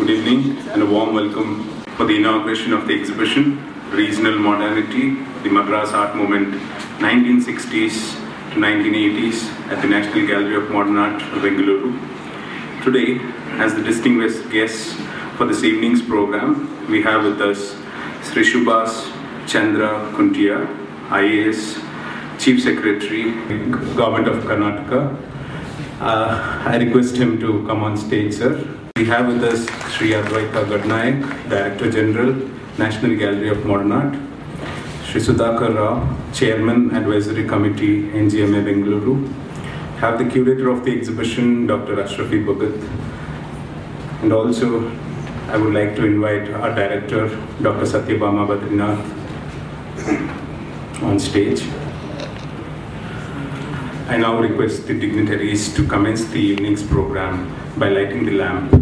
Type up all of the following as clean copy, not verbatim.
good evening and a warm welcome for the inauguration of the exhibition Regional Modernity, the Madras Art Movement 1960s to 1980s at the National Gallery of Modern Art, Bengaluru. Today, as the distinguished guests for this evening's program, we have with us Sri Subhas Chandra Kuntia, IAS, Chief Secretary, Government of Karnataka. I request him to come on stage, sir. We have with us Sri Advaita Gadnayak, Director General, National Gallery of Modern Art. Sri Sudhakar Rao, Chairman, Advisory Committee, NGMA Bengaluru. Have the curator of the exhibition, Dr. Ashrafi Bhagat. And also, I would like to invite our director, Dr. Satyabama Badrinath, on stage. I now request the dignitaries to commence the evening's program by lighting the lamp.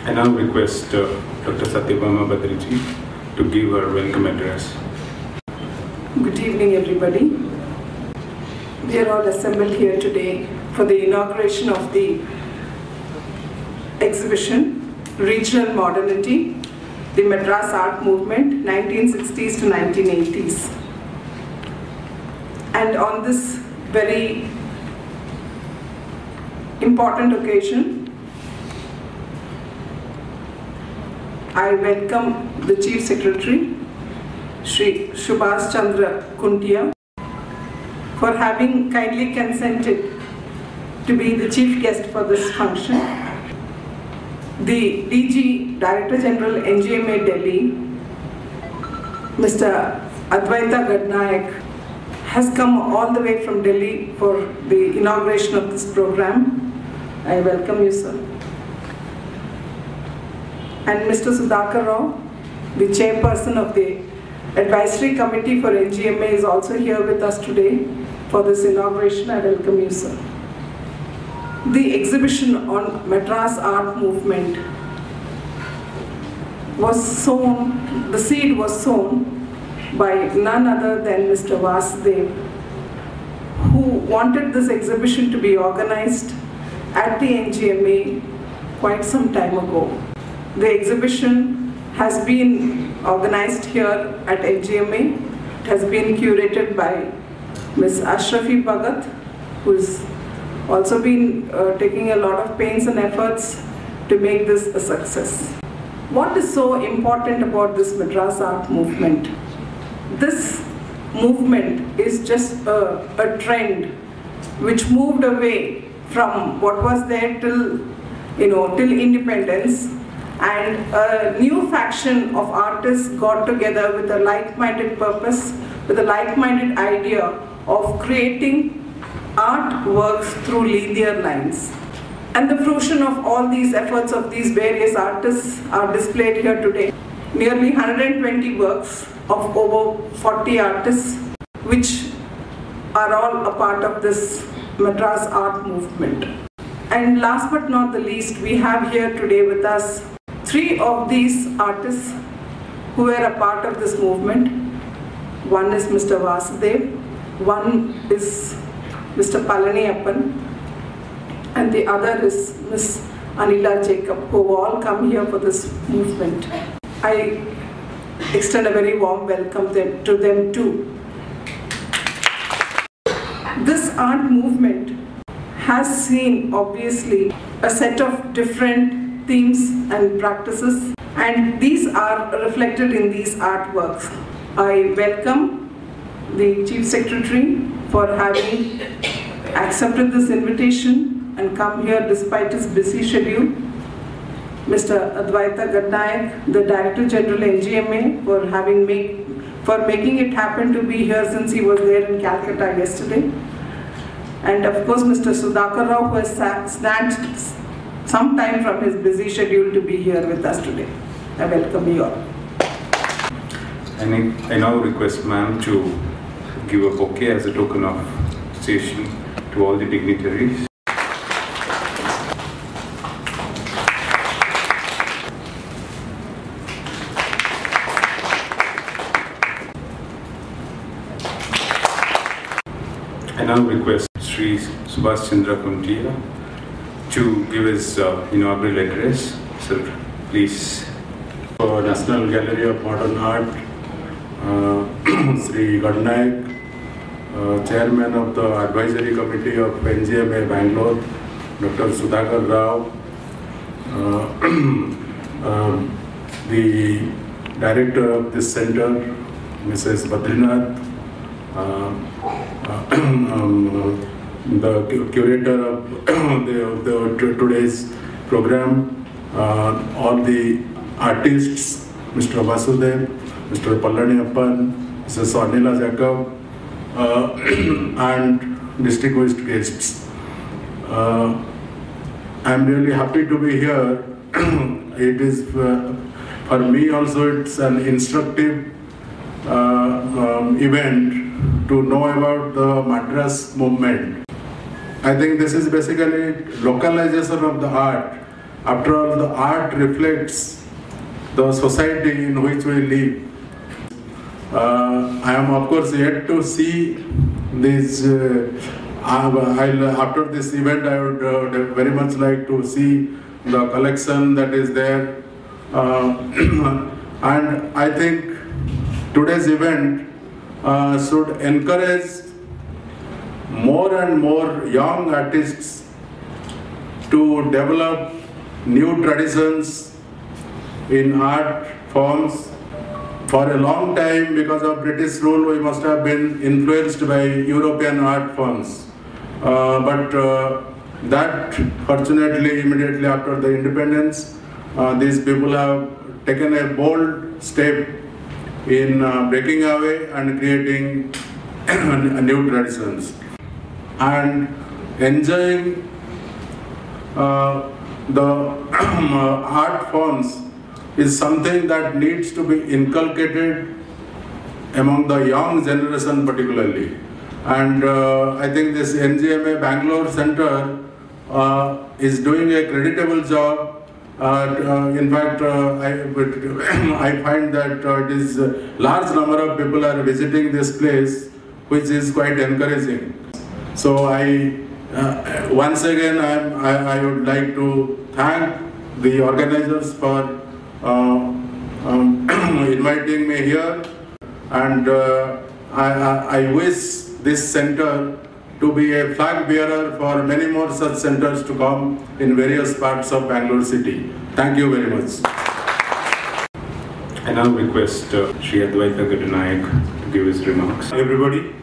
I now request Dr. Satyabama Badriji to give her welcome address. Good evening, everybody. We are all assembled here today for the inauguration of the exhibition Regional Modernity, the Madras Art Movement 1960s to 1980s. And on this very important occasion, I welcome the Chief Secretary, Sri Subhas Chandra Kuntia, for having kindly consented to be the chief guest for this function. The DG, Director General, NGMA Delhi, Mr. Advaita Gadnayak, has come all the way from Delhi for the inauguration of this program. I welcome you, sir. And Mr. Sudhakar Rao, the chairperson of the Advisory Committee for NGMA, is also here with us today for this inauguration. I welcome you, sir. The exhibition on Madras Art Movement was sown, the seed was sown by none other than Mr. Vasudev, who wanted this exhibition to be organized at the NGMA quite some time ago. The exhibition has been organized here at NGMA. It has been curated by Ms. Ashrafi Bhagat, who has also been taking a lot of pains and efforts to make this a success. What is so important about this Madras Art Movement? This movement is just a trend which moved away from what was there till independence. And a new faction of artists got together with a like-minded purpose, with a like-minded idea of creating artworks through linear lines. And the fruition of all these efforts of these various artists are displayed here today. Nearly 120 works of over 40 artists, which are all a part of this Madras Art Movement. And last but not the least, we have here today with us 3 of these artists who were a part of this movement. One is Mr. Vasudev, one is Mr. Palaniyappan, and the other is Ms. Anila Jacob, who all come here for this movement. I extend a very warm welcome to them too. This art movement has seen, obviously, a set of different themes and practices, and these are reflected in these artworks. I welcome the Chief Secretary for having accepted this invitation and come here despite his busy schedule. Mr. Advaita Gadnayak, the Director General NGMA, for making it happen to be here since he was there in Calcutta yesterday. and of course Mr. Sudhakar Rao, who has snatched some time from his busy schedule to be here with us today. I welcome you all. I now request ma'am to give a bouquet as a token of appreciation to all the dignitaries. I now request Sri Subhash Chandra Kuntia to give his inaugural address. Sir, please. For National Gallery of Modern Art, Sri Gadnaik, Chairman of the Advisory Committee of NGMA Bangalore, Dr. Sudhakar Rao, the Director of this center, Mrs. Badrinath, the curator of today's program, all the artists, Mr. Vasudev, Mr. Pallaniyappan, Mrs. Sonila Jacob, and distinguished guests. I'm really happy to be here. It is, for me also, it's an instructive event to know about the Madras movement. I think this is basically localization of the art. After all, the art reflects the society in which we live. I am of course yet to see this. After this event, I would very much like to see the collection that is there. And I think today's event should encourage more and more young artists to develop new traditions in art forms. For a long time, because of British rule, we must have been influenced by European art forms. But that, fortunately, immediately after the independence, these people have taken a bold step in breaking away and creating new traditions and enjoying the art forms is something that needs to be inculcated among the young generation particularly. And I think this NGMA Bangalore Center is doing a creditable job. In fact, I find that it is a large number of people are visiting this place, which is quite encouraging. So once again, I would like to thank the organizers for inviting me here, and I wish this center to be a flag bearer for many more such centers to come in various parts of Bangalore city. Thank you very much. I now request Sri Advaita Gadnaik to give his remarks. Everybody,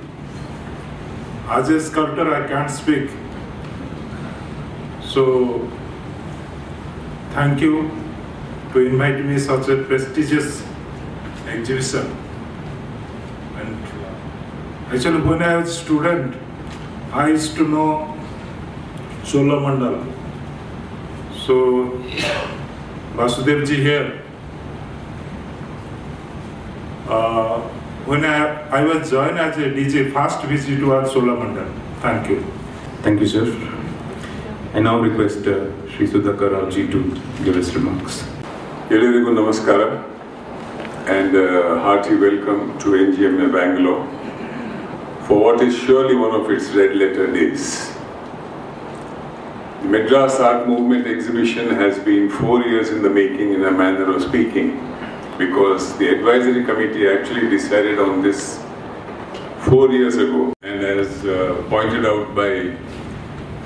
as a sculptor I can't speak, so thank you to invite me such a prestigious exhibition. And actually, when I was a student, I used to know Sola Mandala. So Vasudevji here. When I was joined as a DJ, first visit was Sola Mandala. Thank you. Thank you, sir. I now request Sri Sudhakar Rao ji to give his remarks. Ellarigu namaskara and hearty welcome to NGMA Bangalore for what is surely one of its red letter days. The Madras Art Movement exhibition has been 4 years in the making, in a manner of speaking, because the advisory committee actually decided on this 4 years ago, and as pointed out by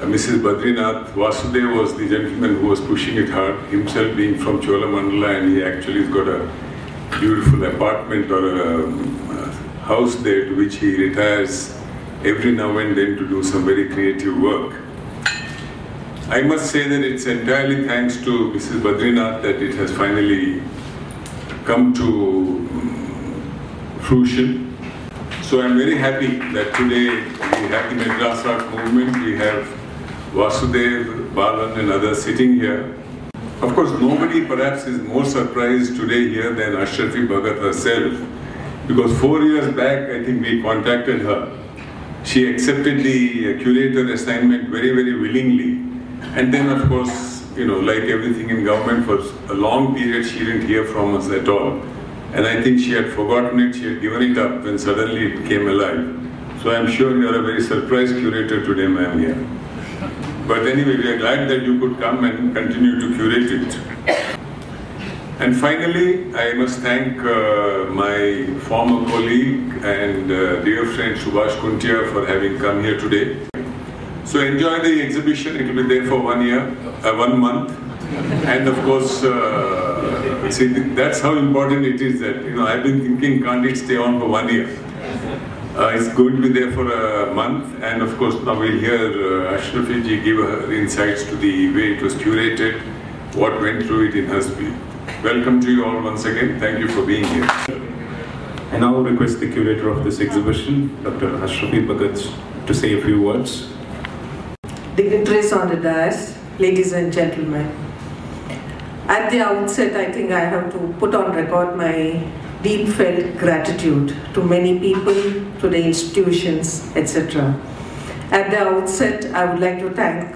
Mrs. Badrinath, Vasudev was the gentleman who was pushing it hard, himself being from Cholamandala, and he actually has got a beautiful apartment or a house there to which he retires every now and then to do some very creative work. I must say that it's entirely thanks to Mrs. Badrinath that it has finally come to fruition. So I'm very happy that today we have the Madras Art Movement, we have Vasudev, Balan and others sitting here. Of course, nobody perhaps is more surprised today here than Ashrafi Bhagat herself, because 4 years back, I think we contacted her. She accepted the curator assignment very, very willingly. And then, of course, you know, like everything in government, for a long period, she didn't hear from us at all. And I think she had forgotten it, she had given it up when suddenly it came alive. So I'm sure you are a very surprised curator today, ma'am, here. But anyway, we are glad that you could come and continue to curate it. And finally, I must thank my former colleague and dear friend Subhash Kuntia for having come here today. So enjoy the exhibition, it will be there for 1 year, 1 month. And of course, see, that's how important it is that, you know, I've been thinking, can't it stay on for 1 year? It's going to be there for a month, and of course now we'll hear Ashrafi ji give her insights to the way it was curated, what went through it in her speech. Welcome to you all once again, thank you for being here. I now request the curator of this exhibition, Dr. Ashrafi Bhagat, to say a few words. Dignitaries on the dais, ladies and gentlemen. At the outset, I think I have to put on record my deep-felt gratitude to many people, to the institutions, etc. At the outset, I would like to thank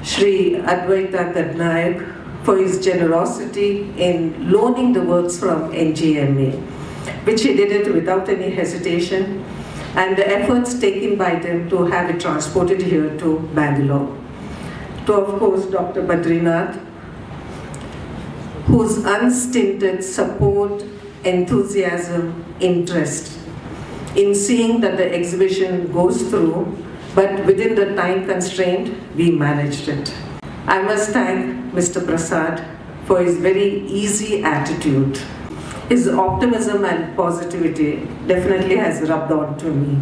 Shri Advaita Gadnayak for his generosity in loaning the works from NGMA, which he did it without any hesitation, and the efforts taken by them to have it transported here to Bangalore. To, of course, Dr. Badrinath, whose unstinted support, enthusiasm, interest in seeing that the exhibition goes through, but within the time constraint, we managed it. I must thank Mr. Prasad for his very easy attitude. His optimism and positivity definitely has rubbed on to me.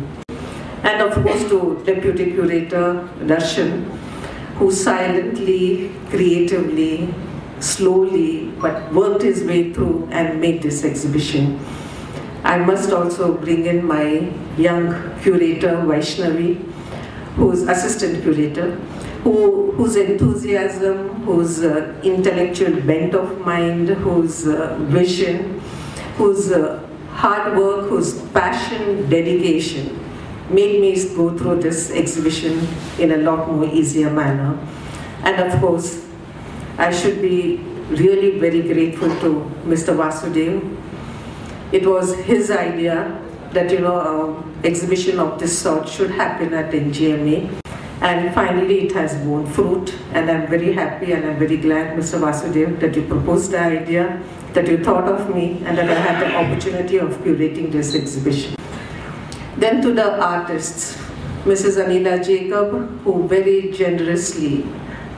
And of course to Deputy Curator Darshan, who silently, creatively, slowly, but worked his way through and made this exhibition. I must also bring in my young curator, Vaishnavi, who's assistant curator, whose enthusiasm, whose intellectual bent of mind, whose vision, whose hard work, whose passion, dedication made me go through this exhibition in a lot more easier manner. And of course, I should be really very grateful to Mr. Vasudev. It was his idea that, you know, exhibition of this sort should happen at NGMA. And finally, it has borne fruit. And I'm very happy and I'm very glad, Mr. Vasudev, that you proposed the idea, that you thought of me, and that I had the opportunity of curating this exhibition. Then to the artists, Mrs. Anila Jacob, who very generously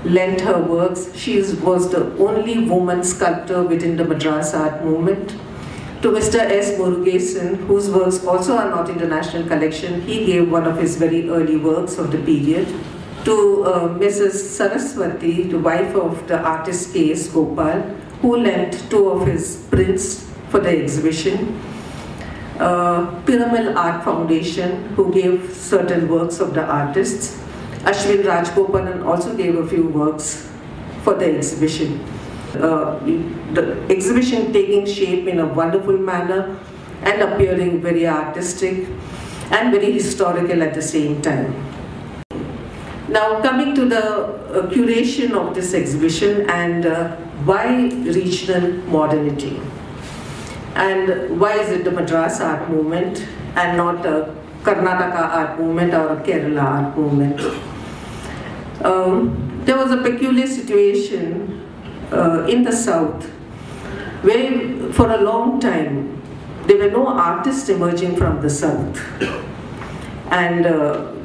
lent her works. She was the only woman sculptor within the Madras Art Movement. To Mr. S. Murugesan, whose works also are not in the national collection, he gave one of his very early works of the period. To Mrs. Saraswati, the wife of the artist K.S. Gopal, who lent 2 of his prints for the exhibition. Piramal Art Foundation, who gave certain works of the artists. Ashwin Rajgopalan also gave a few works for the exhibition. The exhibition taking shape in a wonderful manner and appearing very artistic and very historical at the same time. Now coming to the curation of this exhibition and why regional modernity? And why is it the Madras Art Movement and not a Karnataka Art Movement or a Kerala Art Movement? There was a peculiar situation in the south where for a long time there were no artists emerging from the south. And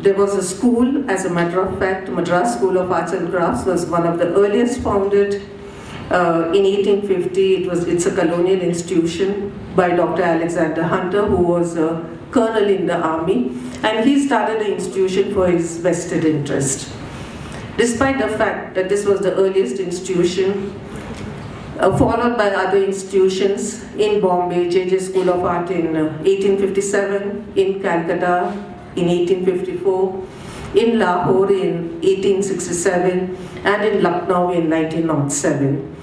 there was a school, as a matter of fact, Madras School of Arts and Crafts was one of the earliest founded in 1850. It's a colonial institution by Dr. Alexander Hunter, who was a colonel in the army, and he started the institution for his vested interest. Despite the fact that this was the earliest institution, followed by other institutions in Bombay, J.J. School of Art in 1857, in Calcutta in 1854, in Lahore in 1867, and in Lucknow in 1907.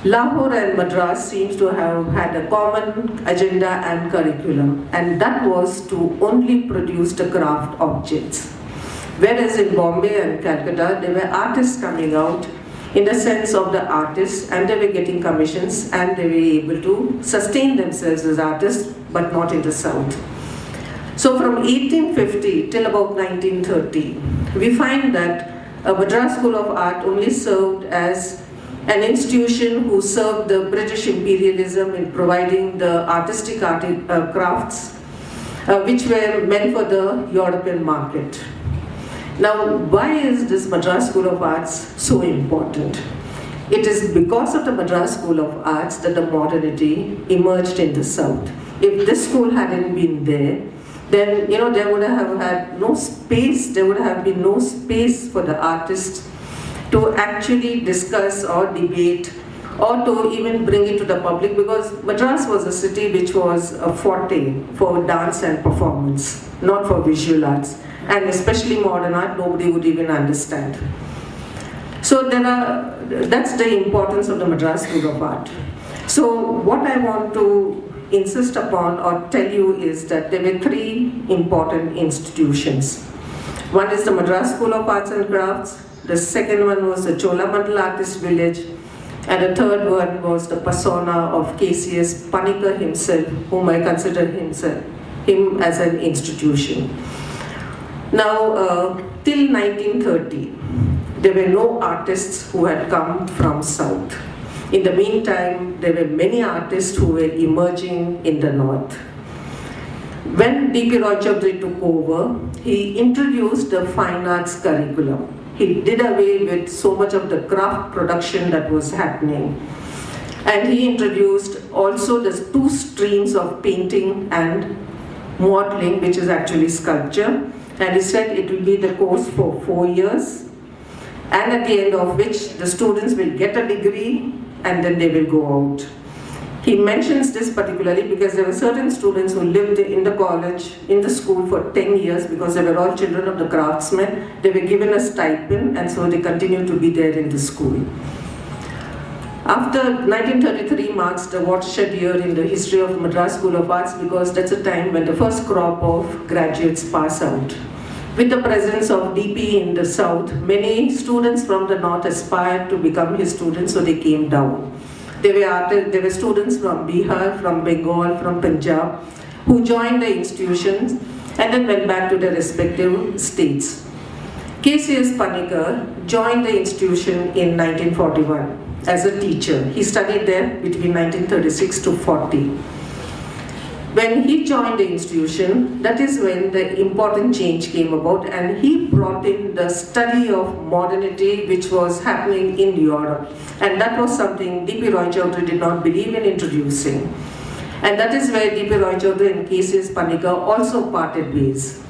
Lahore and Madras seems to have had a common agenda and curriculum, and that was to only produce the craft objects. Whereas in Bombay and Calcutta, there were artists coming out in the sense of the artists, and they were getting commissions, and they were able to sustain themselves as artists, but not in the South. So from 1850 till about 1930, we find that Madras School of Art only served as an institution who served the British imperialism in providing the artistic crafts, which were meant for the European market. Now, why is this Madras School of Arts so important? It is because of the Madras School of Arts that the modernity emerged in the South. If this school hadn't been there, then there would have had no space, there would have been no space for the artists to actually discuss or debate or to even bring it to the public, because Madras was a city which was a forte for dance and performance, not for visual arts, and especially modern art nobody would even understand. So that's the importance of the Madras School of Art. So what I want to insist upon or tell you is that there were three important institutions. One is the Madras School of Arts and Crafts, the second one was the Cholamandal Artist Village, and the third one was the persona of KCS Panikkar himself, whom I consider him as an institution. Now, till 1930, there were no artists who had come from South. In the meantime, there were many artists who were emerging in the North. When D.P. Roy Chaudhary took over, he introduced the fine arts curriculum. He did away with so much of the craft production that was happening. And he introduced also the two streams of painting and modeling, which is actually sculpture. And he said it will be the course for 4 years, and at the end of which the students will get a degree and then they will go out. He mentions this particularly because there were certain students who lived in the college, in the school for 10 years, because they were all children of the craftsmen. They were given a stipend, and so they continued to be there in the school. After 1933 marks the watershed year in the history of Madras School of Arts, because that's a time when the first crop of graduates pass out. With the presence of DP in the South, many students from the North aspired to become his students, so they came down. There were students from Bihar, from Bengal, from Punjab, who joined the institutions and then went back to their respective states. KCS Panikkar joined the institution in 1941 as a teacher. He studied there between 1936 to 40. When he joined the institution, that is when the important change came about, and he brought in the study of modernity which was happening in Europe. And that was something D.P. Roy Chaudhary did not believe in introducing. And that is where D.P. Roy Chaudhary and KCS Panikkar also parted ways.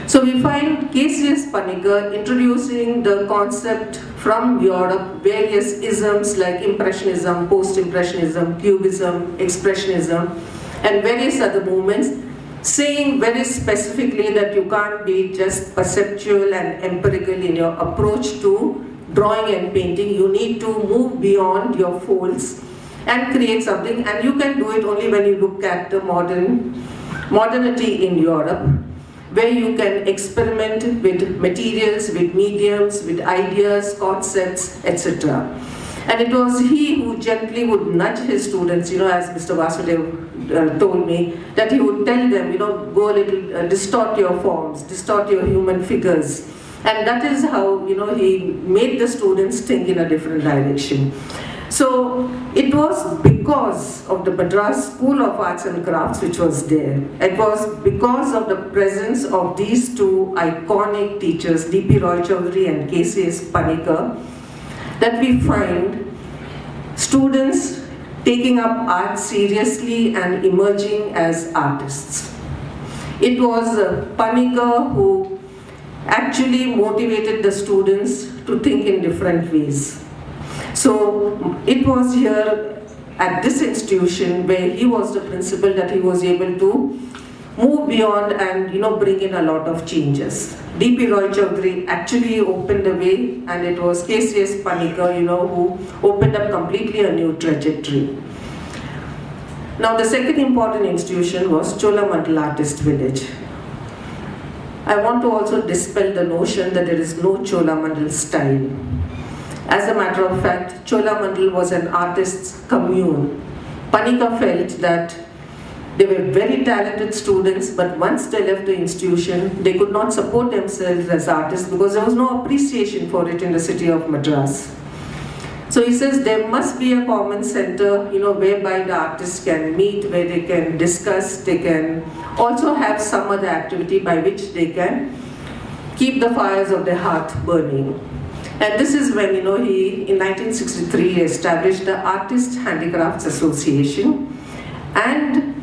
So we find KCS Panikkar introducing the concept from Europe, various isms like Impressionism, Post-Impressionism, Cubism, Expressionism, and various other movements, saying very specifically that you can't be just perceptual and empirical in your approach to drawing and painting. You need to move beyond your folds and create something, and you can do it only when you look at the modernity in Europe, where you can experiment with materials, with mediums, with ideas, concepts, etc. And it was he who gently would nudge his students, as Mr. Vasudev told me, that he would tell them, go a little, distort your forms, distort your human figures. And that is how, he made the students think in a different direction. So it was because of the Madras School of Arts and Crafts which was there. It was because of the presence of these two iconic teachers, D.P. Roy Chaudhary and KCS Panikkar, that we find students taking up art seriously and emerging as artists. It was Panikkar who actually motivated the students to think in different ways. So it was here at this institution where he was the principal that he was able to move beyond and bring in a lot of changes. D.P. Roy Chaudhary actually opened the way, and it was K.C.S. Panikar who opened up completely a new trajectory. Now the second important institution was Cholamandal Artist Village. I want to also dispel the notion that there is no Cholamandal style. As a matter of fact, Cholamandal was an artist's commune. Panikar felt that they were very talented students, but once they left the institution, they could not support themselves as artists because there was no appreciation for it in the city of Madras. So he says there must be a common center, whereby the artists can meet, where they can discuss, they can also have some other activity by which they can keep the fires of their heart burning. And this is when, he, in 1963, established the Artist Handicrafts Association and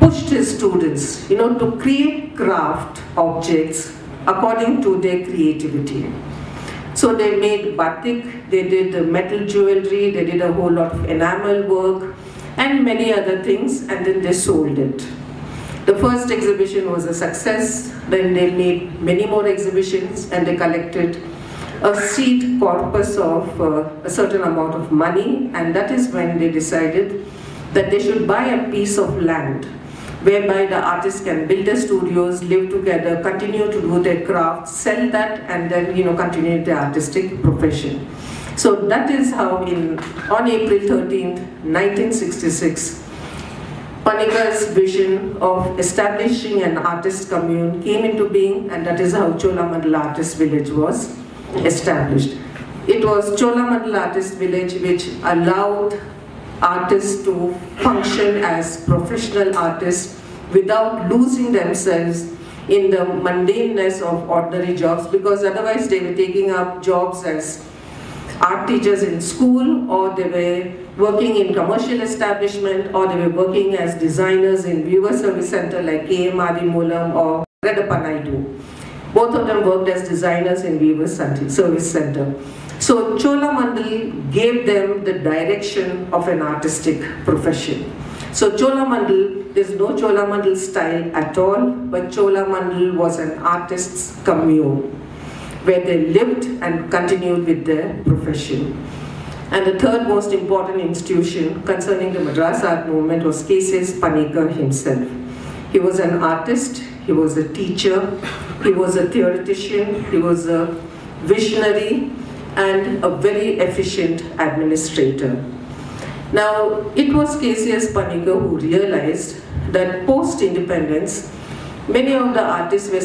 pushed his students, to create craft objects according to their creativity. So they made batik, they did metal jewelry, they did a whole lot of enamel work and many other things, and then they sold it. The first exhibition was a success, then they made many more exhibitions and they collected a seed corpus of a certain amount of money, and that is when they decided that they should buy a piece of land whereby the artists can build their studios, live together, continue to do their craft, sell that, and then continue their artistic profession. So that is how on April 13th, 1966, Panikar's vision of establishing an artist commune came into being, and that is how Cholamandal Artist Village was established. It was Cholamandal Artist Village which allowed artists to function as professional artists without losing themselves in the mundaneness of ordinary jobs, because otherwise they were taking up jobs as art teachers in school, or they were working in commercial establishment, or they were working as designers in viewer service center like K.M. Adimulam or Redappa Naidu. Both of them worked as designers in viewer service center. So Cholamandal gave them the direction of an artistic profession. So Cholamandal, there's no Cholamandal style at all, but Cholamandal was an artist's commune where they lived and continued with their profession. And the third most important institution concerning the Madras Art Movement was K.C.S. Panikar himself. He was an artist, he was a teacher, he was a theoretician, he was a visionary, and a very efficient administrator. Now, it was K.C.S. Panikar who realized that post-independence, many of the artists were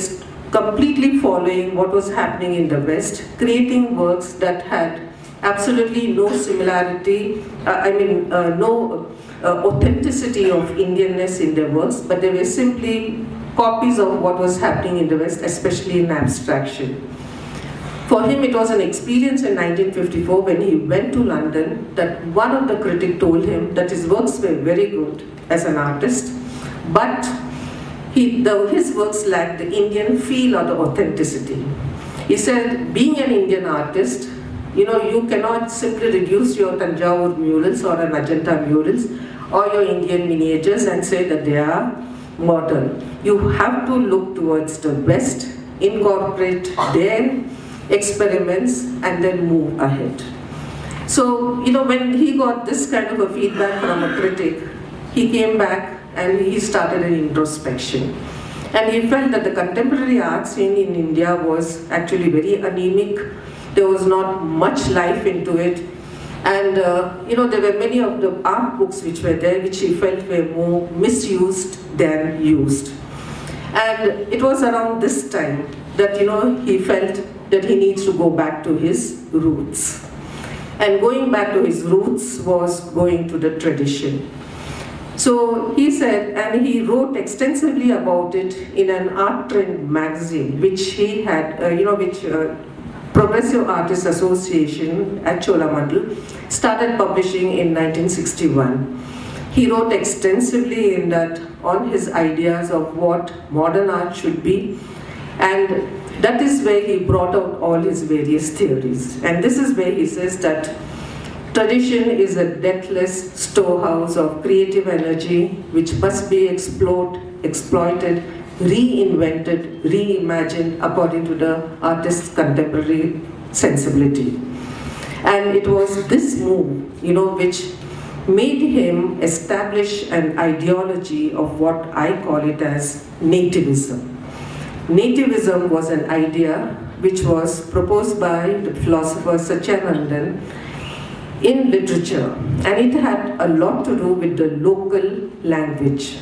completely following what was happening in the West, creating works that had absolutely no similarity, no authenticity of Indianness in their works, but they were simply copies of what was happening in the West, especially in abstraction. For him, it was an experience in 1954 when he went to London that one of the critics told him that his works were very good as an artist, but his works lacked the Indian feel or the authenticity. He said, being an Indian artist, you cannot simply reduce your Tanjavur murals or an Ajanta murals or your Indian miniatures and say that they are modern. You have to look towards the West, incorporate their experiments, and then move ahead. So, when he got this kind of a feedback from a critic, he came back and he started an introspection. And he felt that the contemporary art scene in India was actually very anemic. There was not much life into it. And, there were many of the art books which were there, which he felt were more misused than used. And it was around this time that, he felt that he needs to go back to his roots. And going back to his roots was going to the tradition. So he said, and he wrote extensively about it in an art trend magazine, which he had, Progressive Artists Association at Cholamandal started publishing in 1961. He wrote extensively in that on his ideas of what modern art should be, and that is where he brought out all his various theories. And this is where he says that tradition is a deathless storehouse of creative energy which must be explored, exploited, reinvented, reimagined according to the artist's contemporary sensibility. And it was this move, which made him establish an ideology of what I call it as nativism. Nativism was an idea which was proposed by the philosopher Satyanandan in literature, and it had a lot to do with the local language.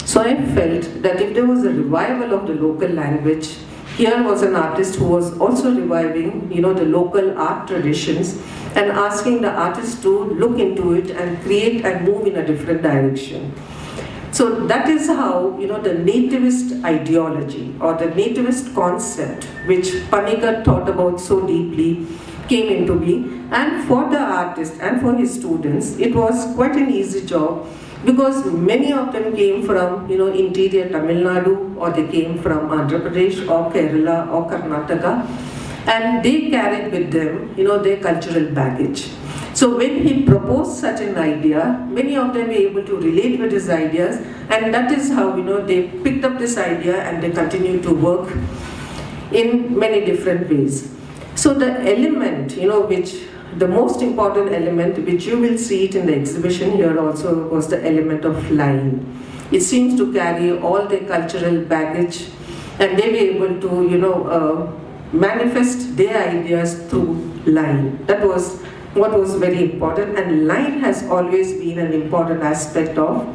So I felt that if there was a revival of the local language, here was an artist who was also reviving, the local art traditions and asking the artist to look into it and create and move in a different direction. So that is how, the nativist ideology or the nativist concept, which Panikkar thought about so deeply, came into being. And for the artist and for his students, it was quite an easy job, because many of them came from, interior Tamil Nadu, or they came from Andhra Pradesh or Kerala or Karnataka, and they carried with them, their cultural baggage. So when he proposed such an idea, many of them were able to relate with his ideas, and that is how, they picked up this idea and they continued to work in many different ways. So the element, the most important element, which you will see it in the exhibition here also, was the element of line. It seems to carry all their cultural baggage, and they were able to, manifest their ideas through line. That was what was very important, and line has always been an important aspect of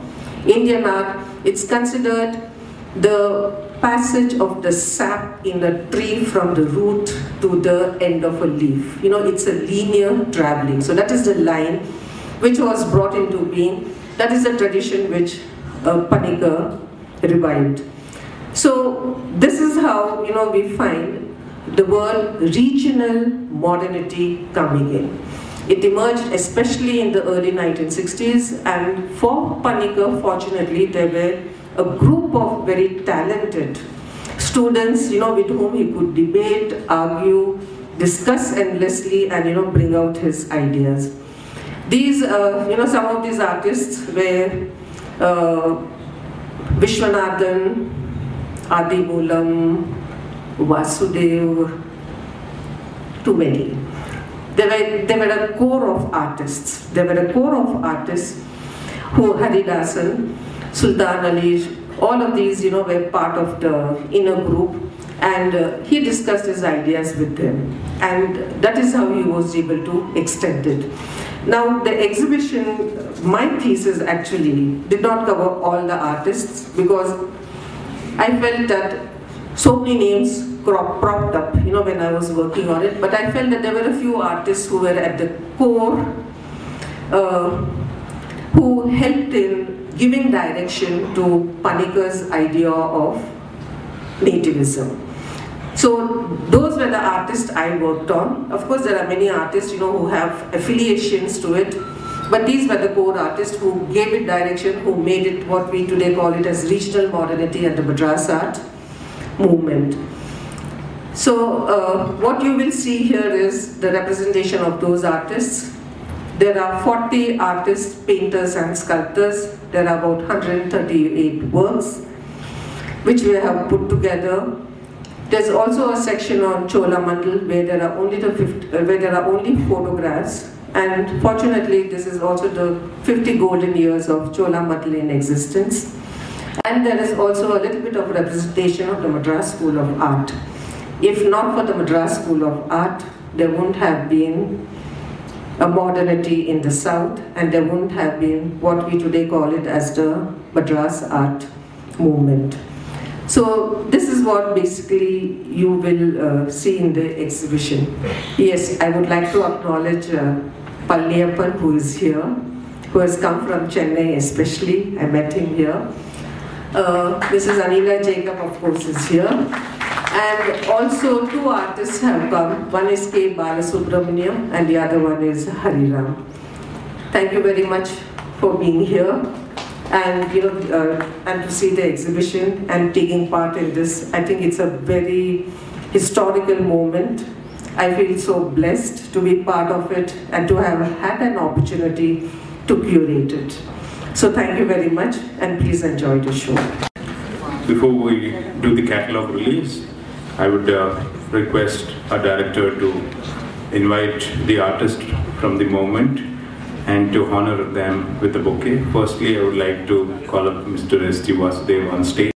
Indian art. It's considered the passage of the sap in a tree from the root to the end of a leaf. It's a linear traveling. So that is the line which was brought into being. That is the tradition which Panikkar revived. So this is how, we find the word regional modernity coming in. It emerged especially in the early 1960s, and for Panikkar, fortunately, there were a group of very talented students, with whom he could debate, argue, discuss endlessly, and bring out his ideas. These, some of these artists were Vishwanathan, Adimulam, Vasudev, too many. They were a core of artists. They were a core of artists who, Haridasan, Sultan Ali, all of these, were part of the inner group, and he discussed his ideas with them. And that is how he was able to extend it. Now, the exhibition, my thesis actually did not cover all the artists, because I felt that so many names propped up, when I was working on it, but I felt that there were a few artists who were at the core, who helped in giving direction to Panikkar's idea of nativism. So those were the artists I worked on. Of course, there are many artists, who have affiliations to it, but these were the core artists who gave it direction, who made it what we today call it as regional modernity and the Madras Art Movement. So what you will see here is the representation of those artists. There are 40 artists, painters and sculptors. There are about 138 works which we have put together. There's also a section on Cholamandal where there are only photographs, and fortunately this is also the 50 golden years of Cholamandal in existence. And there is also a little bit of representation of the Madras School of Art. If not for the Madras School of Art, there wouldn't have been a modernity in the South, and there wouldn't have been what we today call it as the Madras Art Movement. So this is what basically you will see in the exhibition. Yes, I would like to acknowledge Palliyappan, who is here, who has come from Chennai especially. I met him here. Mrs. Anila Jacob, of course, is here. And also two artists have come. One is K. Balasubramaniam and the other one is Hariram. Thank you very much for being here. and and to see the exhibition and taking part in this. I think it's a very historical moment. I feel so blessed to be part of it and to have had an opportunity to curate it. So thank you very much, and please enjoy the show. Before we do the catalog release, I would request our director to invite the artist from the moment and to honor them with a bouquet. Firstly, I would like to call up Mr. S.G. Vasudev on stage.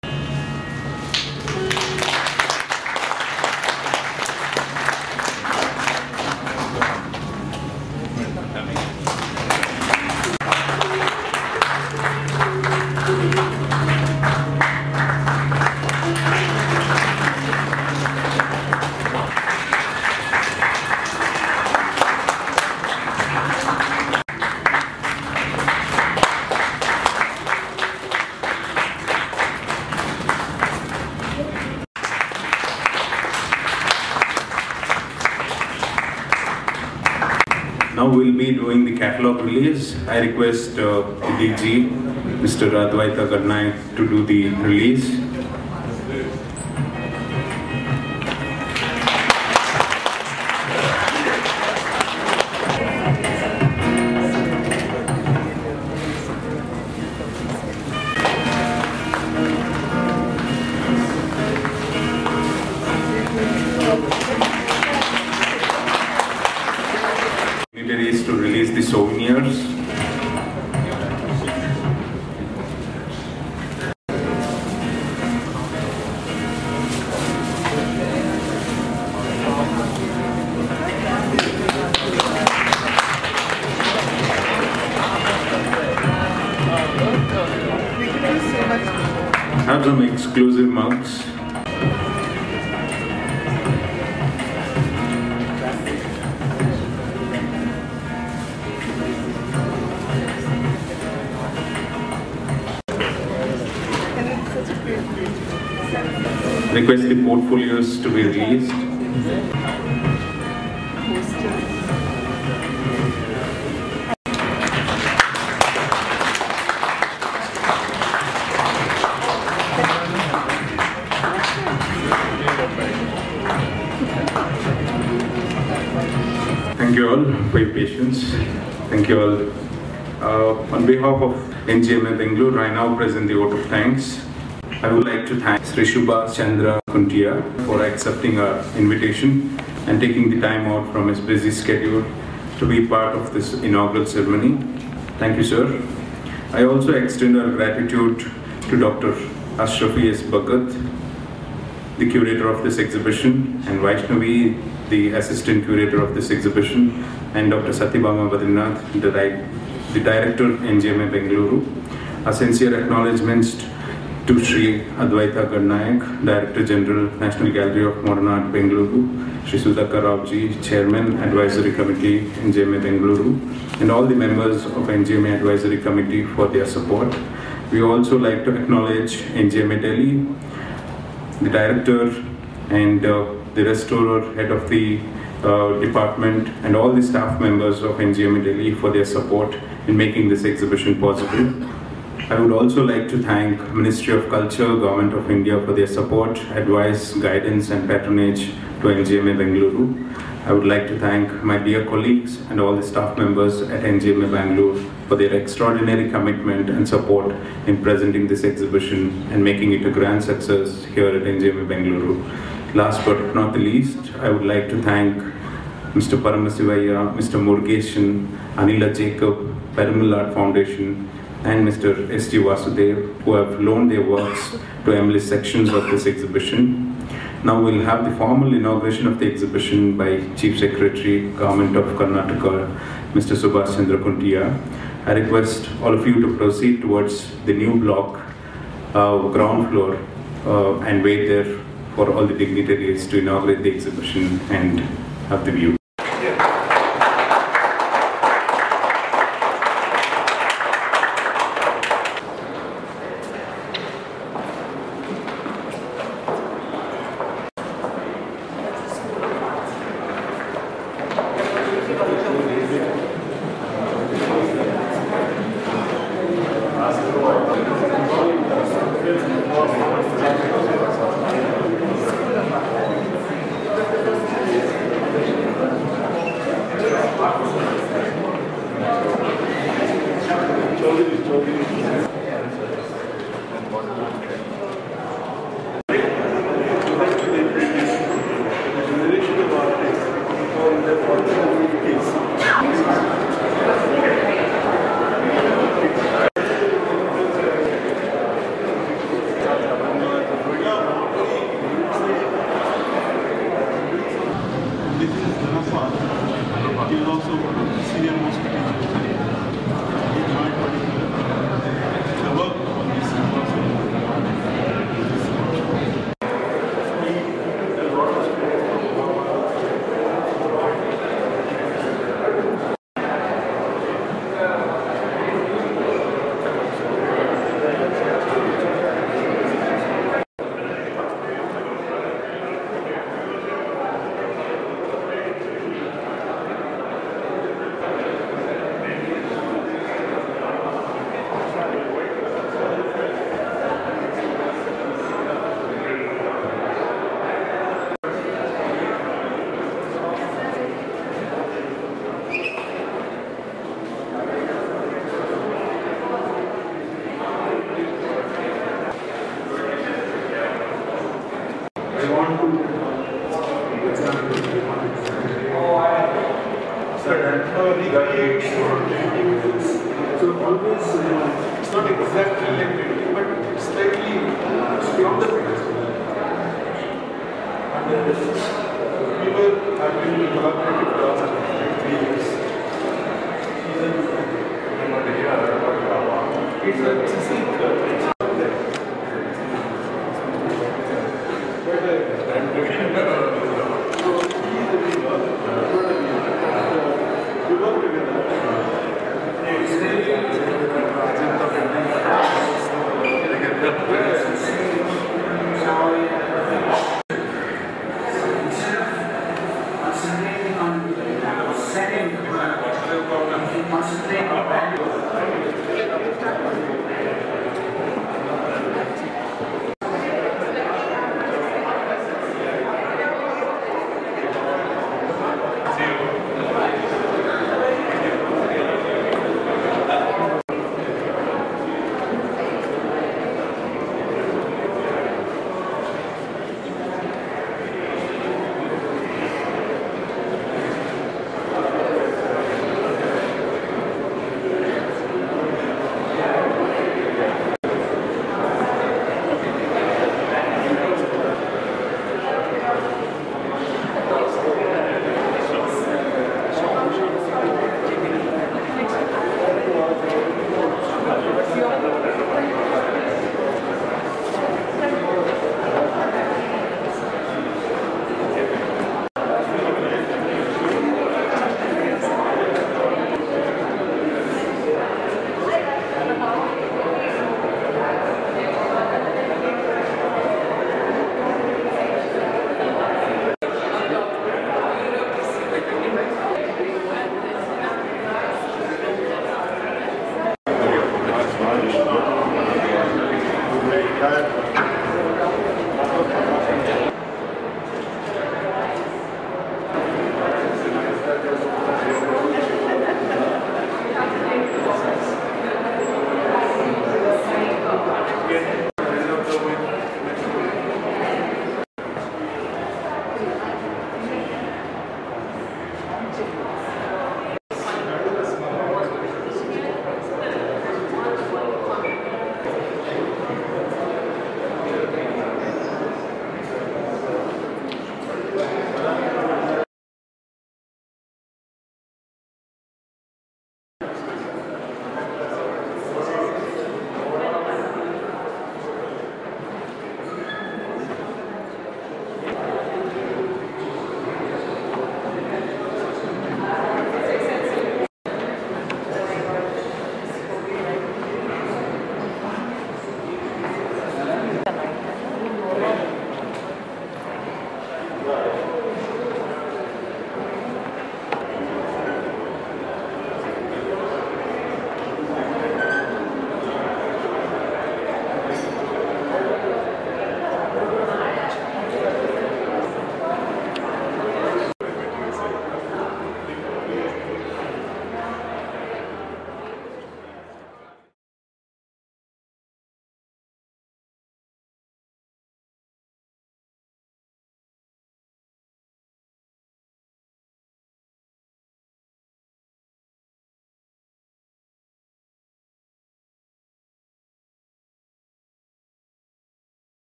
Now we'll be doing the catalog release. I request DG, Mr. Advaita Karnaik, to do the release. To release the souvenirs. Have some exclusive mugs. Request the portfolios to be released. Thank you all for your patience. Thank you all. On behalf of NGMA Bengaluru, I now present the vote of thanks. I would like to thank Sri Subhash Chandra Kuntia for accepting our invitation and taking the time out from his busy schedule to be part of this inaugural ceremony. Thank you, sir. I also extend our gratitude to Dr. Ashrafi S. Bhagat, the curator of this exhibition, and Vaishnavi, the assistant curator of this exhibition, and Dr. Satyabhama Badrinath, the director, NGMA Bengaluru. A sincere acknowledgements to Sri Advaita Karnaik, Director General, National Gallery of Modern Art, Bengaluru, Sri Sudhakar Raoji, Chairman, Advisory Committee, NGMA Bengaluru, and all the members of NGMA Advisory Committee for their support. We also like to acknowledge NGMA Delhi, the Director and the Restorer, Head of the Department, and all the staff members of NGMA Delhi for their support in making this exhibition possible. I would also like to thank Ministry of Culture, Government of India for their support, advice, guidance and patronage to NGMA Bengaluru. I would like to thank my dear colleagues and all the staff members at NGMA Bengaluru for their extraordinary commitment and support in presenting this exhibition and making it a grand success here at NGMA Bengaluru. Last but not the least, I would like to thank Mr. Paramasivaya, Mr. Murugeshan, Anila Jacob, Parimal Art Foundation, and Mr. S.G. Vasudev, who have loaned their works to endless sections of this exhibition. Now we'll have the formal inauguration of the exhibition by Chief Secretary, Government of Karnataka, Mr. Subhash Chandra Kuntia. I request all of you to proceed towards the new block, ground floor, and wait there for all the dignitaries to inaugurate the exhibition and have the view. dates or anything else. So always, it's not exactly related, but it's slightly from the past. And we have been collaborating for the last 3 years. It's a